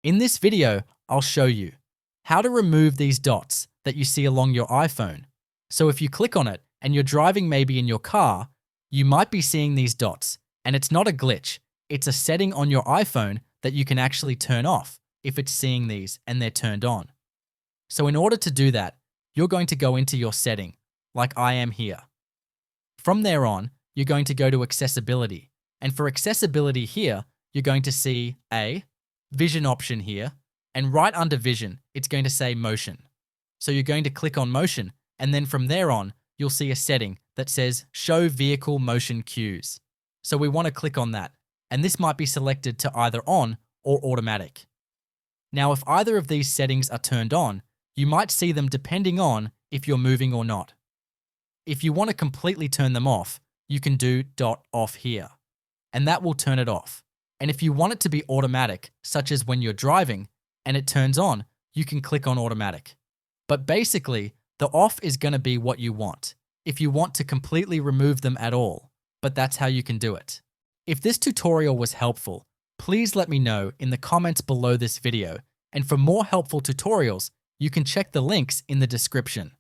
In this video, I'll show you how to remove these dots that you see along your iPhone. So if you click on it and you're driving maybe in your car, you might be seeing these dots, and it's not a glitch. It's a setting on your iPhone that you can actually turn off if it's seeing these and they're turned on. So in order to do that, you're going to go into your setting, like I am here. From there on, you're going to go to accessibility. And for accessibility here, you're going to see a vision option here. And right under vision, it's going to say motion. So you're going to click on motion. And then from there on, you'll see a setting that says show vehicle motion cues. So we want to click on that. And this might be selected to either on or automatic. Now, if either of these settings are turned on, you might see them depending on if you're moving or not. If you want to completely turn them off, you can do dot off here, and that will turn it off. And if you want it to be automatic, such as when you're driving and it turns on, you can click on automatic. But basically, the off is going to be what you want, if you want to completely remove them at all, but that's how you can do it. If this tutorial was helpful, please let me know in the comments below this video, and for more helpful tutorials, you can check the links in the description.